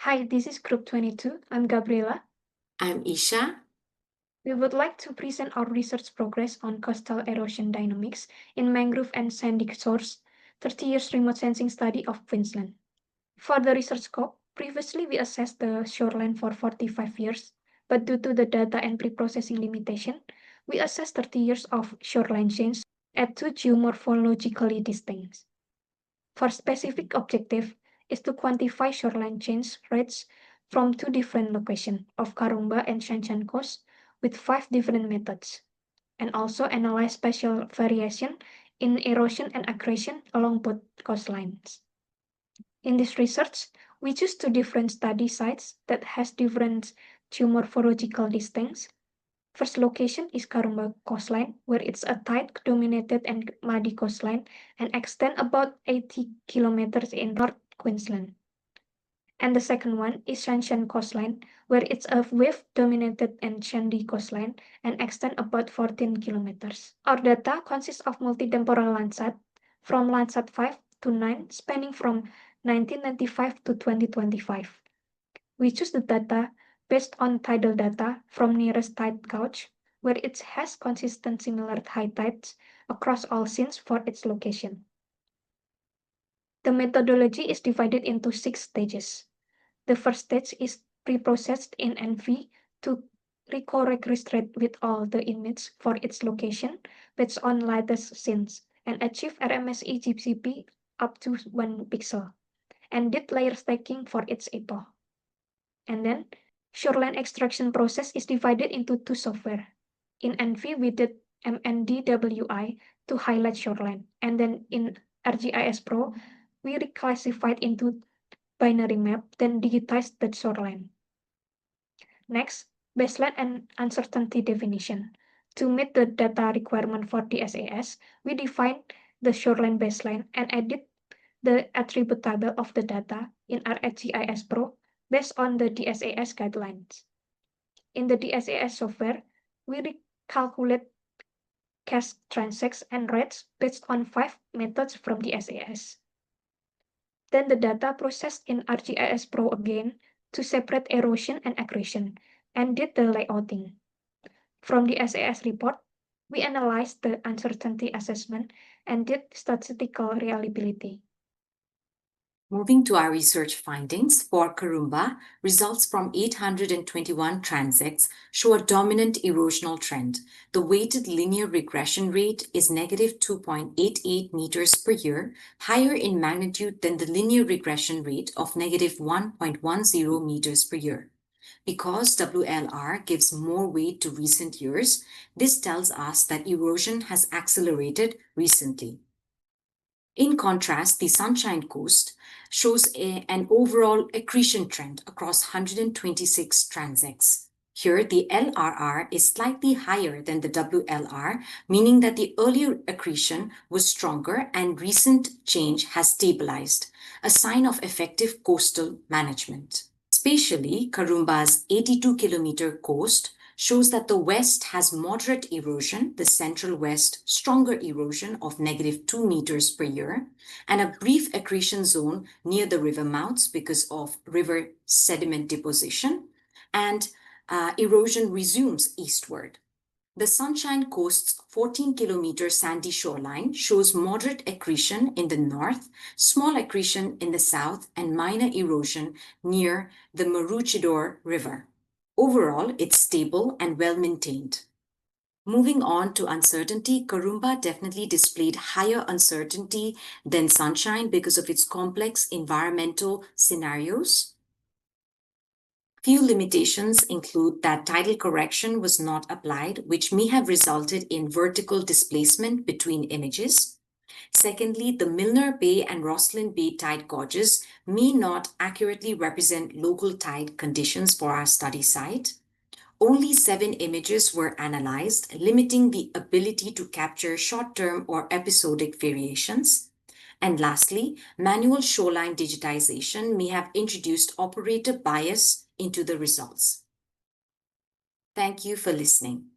Hi, this is Group 22. I'm Gabriela. I'm Isha. We would like to present our research progress on coastal erosion dynamics in mangrove and sandy shores, 30 years remote sensing study of Queensland. For the research scope, previously we assessed the shoreline for 45 years, but due to the data and pre-processing limitation, we assessed 30 years of shoreline change at two geomorphologically distinct. For specific objective is to quantify shoreline change rates from two different locations of Karumba and Shanshan Coast with 5 different methods, and also analyze spatial variation in erosion and accretion along both coastlines. In this research, we choose two different study sites that has different geomorphological distincts. First location is Karumba coastline, where it's a tide-dominated and muddy coastline and extend about 80 kilometers in North Queensland. And the second one is Shanshan coastline, where it's a wave-dominated and sandy coastline and extend about 14 kilometers. Our data consists of multi-temporal Landsat from Landsat 5 to 9, spanning from 1995 to 2025. We choose the data based on tidal data from nearest tide gauge, where it has consistent similar high tides across all scenes for its location. The methodology is divided into 6 stages. The first stage is pre-processed in ENVI to recorregister with all the images for its location based on latest scenes and achieve RMSE GCP up to 1 pixel, and did layer stacking for its epoch. And then shoreline extraction process is divided into two software. In ENVI, we did MNDWI to highlight shoreline. And then in ArcGIS Pro, we reclassified into binary map, then digitized the shoreline. Next, baseline and uncertainty definition. To meet the data requirement for DSAS, we defined the shoreline baseline and edit the attribute table of the data in ArcGIS Pro based on the DSAS guidelines. In the DSAS software, we recalculate cache transects and rates based on 5 methods from DSAS. Then the data processed in ArcGIS Pro again to separate erosion and accretion and did the layouting. From the DSAS report, we analyzed the uncertainty assessment and did statistical reliability. Moving to our research findings, for Karumba, results from 821 transects show a dominant erosional trend. The weighted linear regression rate is negative 2.88 meters per year, higher in magnitude than the linear regression rate of negative 1.10 meters per year. Because WLR gives more weight to recent years, this tells us that erosion has accelerated recently. In contrast, the Sunshine Coast shows an overall accretion trend across 126 transects. Here, the LRR is slightly higher than the WLR, meaning that the earlier accretion was stronger and recent change has stabilized, a sign of effective coastal management. Spatially, Karumba's 82-kilometer coast shows that the west has moderate erosion, the central west stronger erosion of negative 2 meters per year, and a brief accretion zone near the river mouths because of river sediment deposition, and erosion resumes eastward. The Sunshine Coast's 14-kilometer sandy shoreline shows moderate accretion in the north, small accretion in the south, and minor erosion near the Maroochydore River. Overall, it's stable and well-maintained. Moving on to uncertainty, Karumba definitely displayed higher uncertainty than Sunshine because of its complex environmental scenarios. Few limitations include that tidal correction was not applied, which may have resulted in vertical displacement between images. Secondly, the Milner Bay and Roslyn Bay tide gauges may not accurately represent local tide conditions for our study site. Only 7 images were analyzed, limiting the ability to capture short-term or episodic variations. And lastly, manual shoreline digitization may have introduced operator bias into the results. Thank you for listening.